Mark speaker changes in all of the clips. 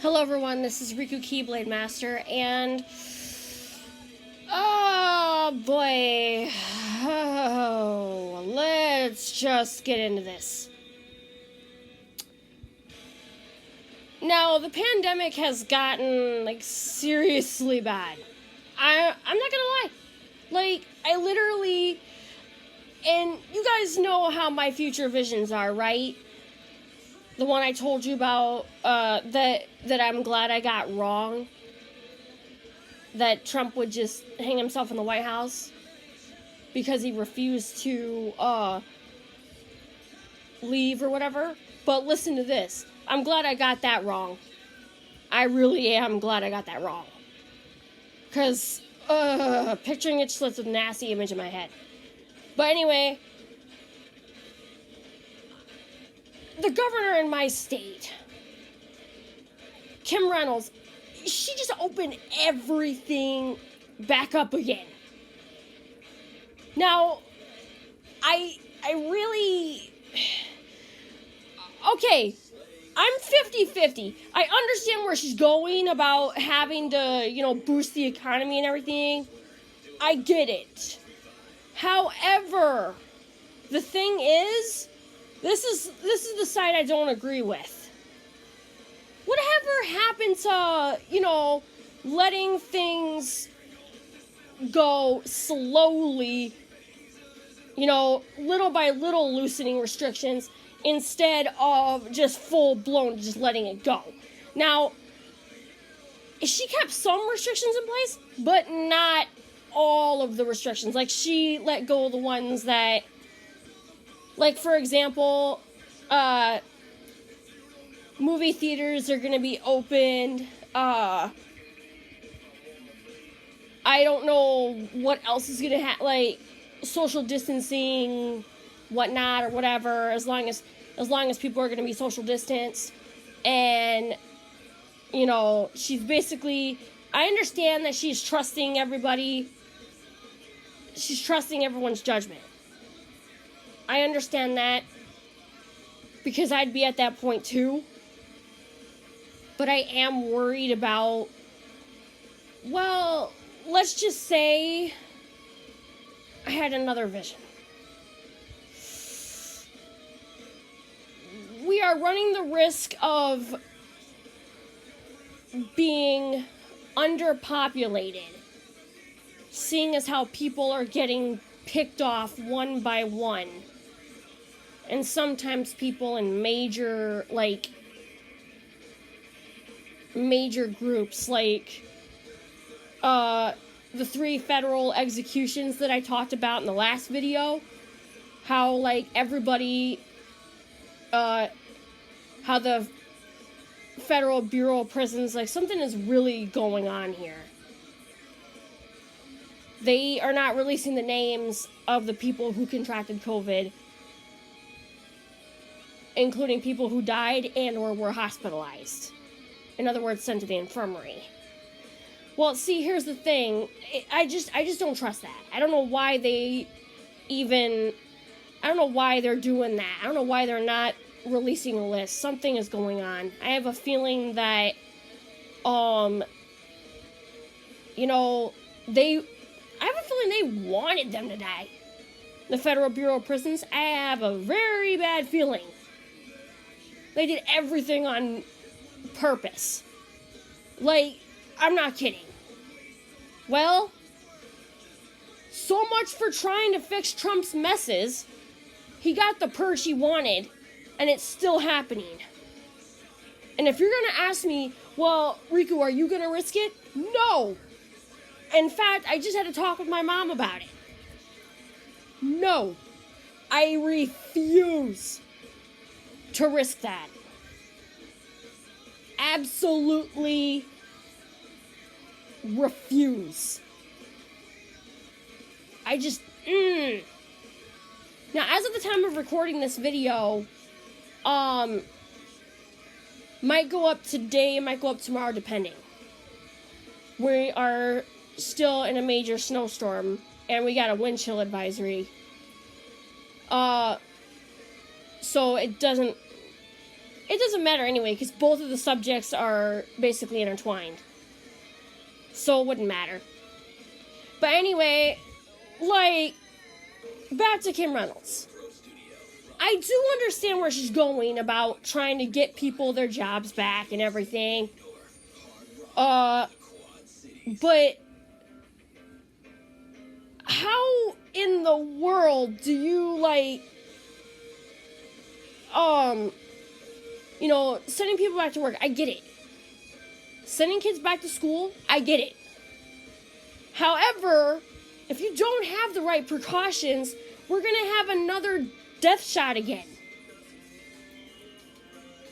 Speaker 1: Hello everyone, this is Riku Keyblade Master, and oh boy, let's just get into this. Now, the pandemic has gotten, seriously bad. I'm not gonna lie. I literally, and you guys know how my future visions are, right? The one I told you about, that I'm glad I got wrong. That Trump would just hang himself in the White House because he refused to, leave or whatever. But listen to this. I'm glad I got that wrong. I really am glad I got that wrong. Because, picturing it just lets a nasty image in my head. But anyway, the governor in my state, Kim Reynolds, she just opened everything back up again. Now, I really... Okay, I'm 50-50. I understand where she's going about having to, boost the economy and everything. I get it. However, the thing is, this is the side I don't agree with. Whatever happened to, letting things go slowly, little by little loosening restrictions instead of just full-blown just letting it go. Now, she kept some restrictions in place, but not all of the restrictions. She let go of the ones that, for example, movie theaters are going to be opened. I don't know what else is going to happen, social distancing, whatnot, or whatever, as long as people are going to be social distance. And, she's basically, I understand that she's trusting everybody. She's trusting everyone's judgment. I understand that, because I'd be at that point too. But I am worried about, well, let's just say I had another vision. We are running the risk of being underpopulated, seeing as how people are getting picked off one by one. And sometimes people in major groups, the 3 federal executions that I talked about in the last video, how, everybody, how the Federal Bureau of Prisons, something is really going on here. They are not releasing the names of the people who contracted COVID, including people who died and or were hospitalized. In other words, sent to the infirmary. Well, see, here's the thing. I just don't trust that. I don't know why they're doing that. I don't know why they're not releasing a list. Something is going on. I have a feeling that, they wanted them to die. The Federal Bureau of Prisons, I have a very bad feeling. They did everything on purpose. I'm not kidding. Well, so much for trying to fix Trump's messes. He got the purge he wanted, and it's still happening. And if you're going to ask me, well, Riku, are you going to risk it? No. In fact, I just had to talk with my mom about it. No. I refuse to risk that. Absolutely refuse. I just, Now, as of the time of recording this video, might go up today, might go up tomorrow, depending. We are still in a major snowstorm, and we got a wind chill advisory. So it doesn't it doesn't matter anyway, because both of the subjects are basically intertwined. So it wouldn't matter. But anyway, like, back to Kim Reynolds. I do understand where she's going about trying to get people their jobs back and everything. But how in the world do you, like, sending people back to work, I get it. Sending kids back to school, I get it. However, if you don't have the right precautions, we're going to have another death shot again.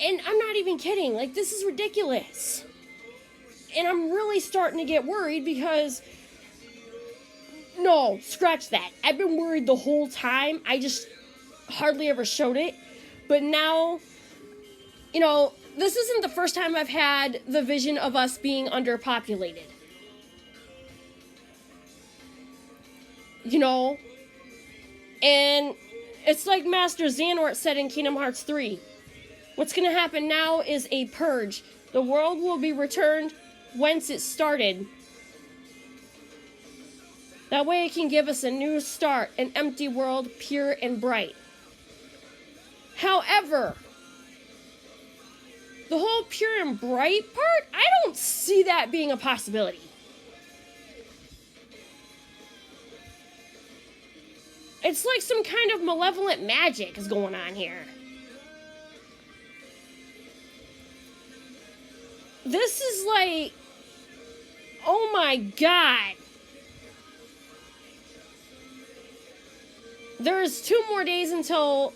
Speaker 1: And I'm not even kidding. Like, this is ridiculous. And I'm really starting to get worried because... No, scratch that. I've been worried the whole time. I just hardly ever showed it. But now, this isn't the first time I've had the vision of us being underpopulated. And it's like Master Xehanort said in Kingdom Hearts 3. What's going to happen now is a purge. The world will be returned whence it started. That way it can give us a new start, an empty world, pure and bright. However, the whole pure and bright part, I don't see that being a possibility. It's like some kind of malevolent magic is going on here. This is like, oh my God. There's 2 more days until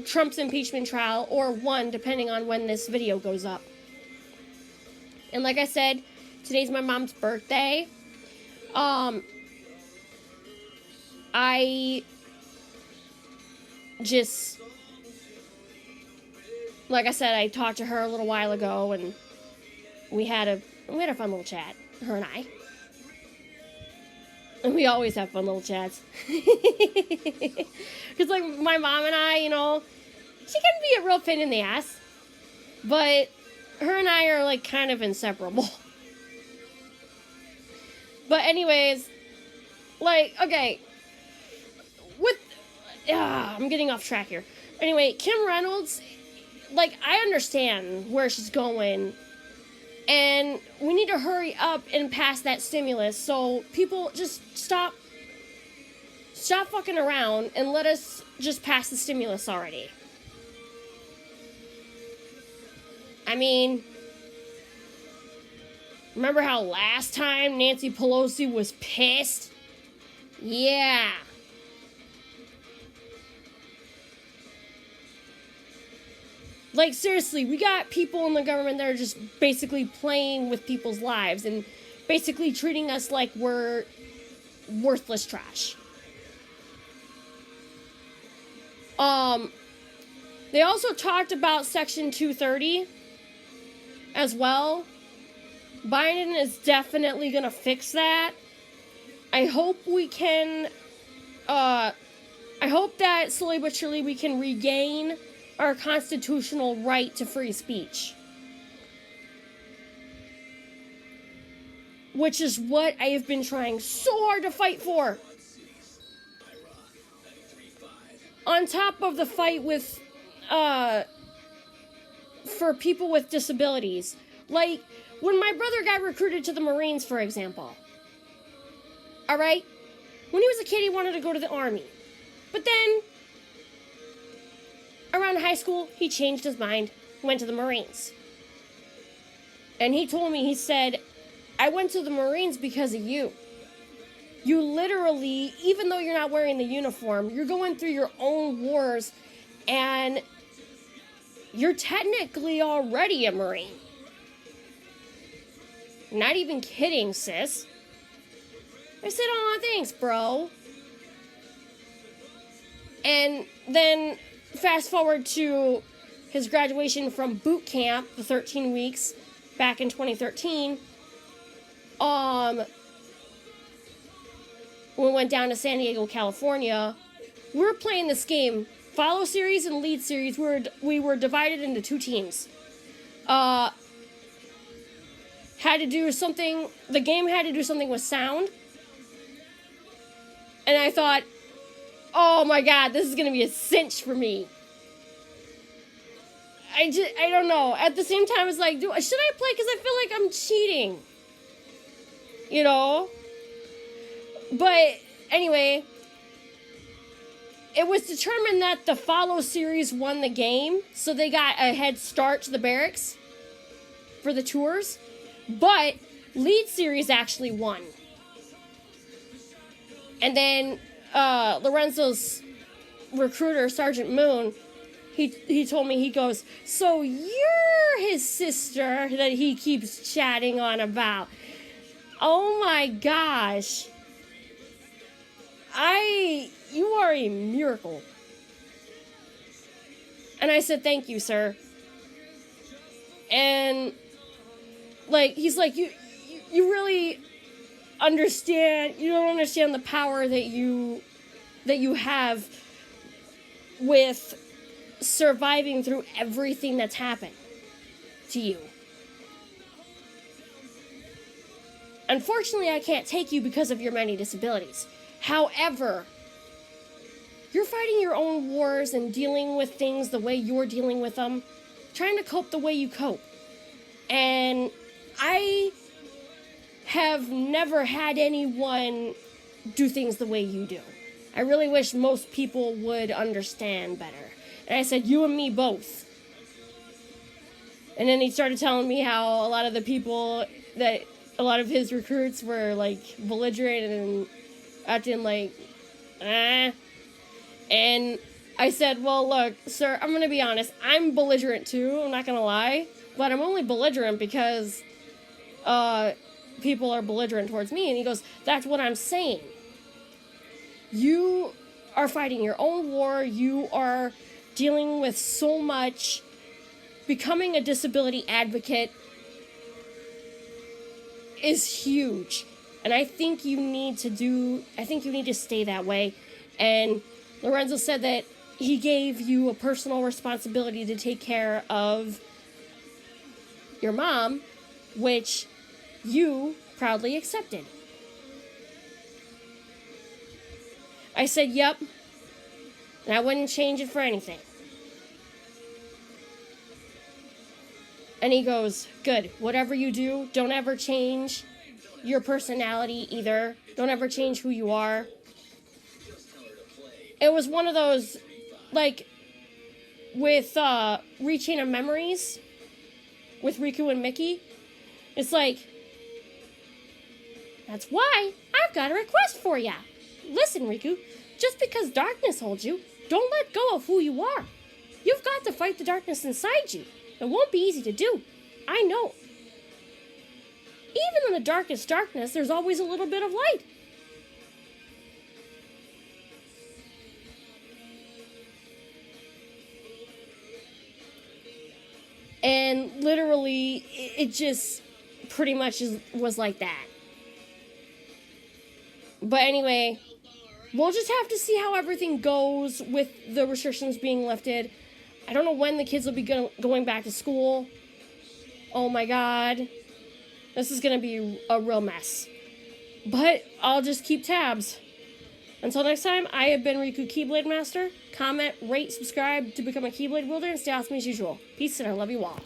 Speaker 1: Trump's impeachment trial, or 1, depending on when this video goes up. And like I said, today's my mom's birthday. I just, like I said, I talked to her a little while ago, and we had a fun little chat, her and I. And we always have fun little chats. Because, like, my mom and I, she can be a real pain in the ass. But her and I are, like, kind of inseparable. But anyways, like, okay. I'm getting off track here. Anyway, Kim Reynolds, like, I understand where she's going. And we need to hurry up and pass that stimulus so people just stop fucking around and let us just pass the stimulus already. I mean, remember how last time Nancy Pelosi was pissed? Yeah. Like, seriously, we got people in the government that are just basically playing with people's lives and basically treating us like we're worthless trash. They also talked about Section 230 as well. Biden is definitely gonna fix that. I hope we can, I hope that slowly but surely we can regain our constitutional right to free speech. Which is what I have been trying so hard to fight for. On top of the fight with, for people with disabilities. Like, when my brother got recruited to the Marines, for example. Alright? When he was a kid, he wanted to go to the Army. But then, around high school, he changed his mind, went to the Marines. And he told me, he said, I went to the Marines because of you. You literally, even though you're not wearing the uniform, you're going through your own wars, and you're technically already a Marine. Not even kidding, sis. I said, aw, thanks, bro. And then fast forward to his graduation from boot camp, the 13 weeks, back in 2013. We went down to San Diego, California. We were playing this game follow series and lead series, we were divided into two teams. Had to do something, the game had to do something with sound. And I thought, oh my god, this is going to be a cinch for me. I don't know. At the same time, it's like, should I play? Because I feel like I'm cheating. You know? But anyway, it was determined that the follow series won the game. So they got a head start to the barracks for the tours. But lead series actually won. And then Lorenzo's recruiter, Sergeant Moon, he told me, he goes, so you're his sister that he keeps chatting on about. Oh my gosh. You are a miracle. And I said, thank you, sir. And like, he's like, you really understand, you don't understand the power that you have with surviving through everything that's happened to you. Unfortunately, I can't take you because of your many disabilities. However, you're fighting your own wars and dealing with things the way you're dealing with them, trying to cope the way you cope. And I have never had anyone do things the way you do. I really wish most people would understand better. And I said, you and me both. And then he started telling me how a lot of the people that, a lot of his recruits were like belligerent and acting like, And I said, well, look, sir, I'm going to be honest. I'm belligerent too, I'm not going to lie. But I'm only belligerent because people are belligerent towards me. And he goes, that's what I'm saying. You are fighting your own war. You are dealing with so much. Becoming a disability advocate is huge. And I think you need to stay that way. And Lorenzo said that he gave you a personal responsibility to take care of your mom, which you proudly accepted. I said, yep, and I wouldn't change it for anything. And he goes, good, whatever you do, don't ever change your personality either. Don't ever change who you are. It was one of those, like, with Rechain of Memories, with Riku and Mickey. It's like, that's why I've got a request for ya. Listen, Riku, just because darkness holds you, don't let go of who you are. You've got to fight the darkness inside you. It won't be easy to do. I know. Even in the darkest darkness, there's always a little bit of light. And literally, it just pretty much was like that. But anyway, we'll just have to see how everything goes with the restrictions being lifted. I don't know when the kids will be going back to school. Oh my god. This is going to be a real mess. But I'll just keep tabs. Until next time, I have been Riku Keyblade Master. Comment, rate, subscribe to become a Keyblade wielder, and stay awesome as usual. Peace, and I love you all.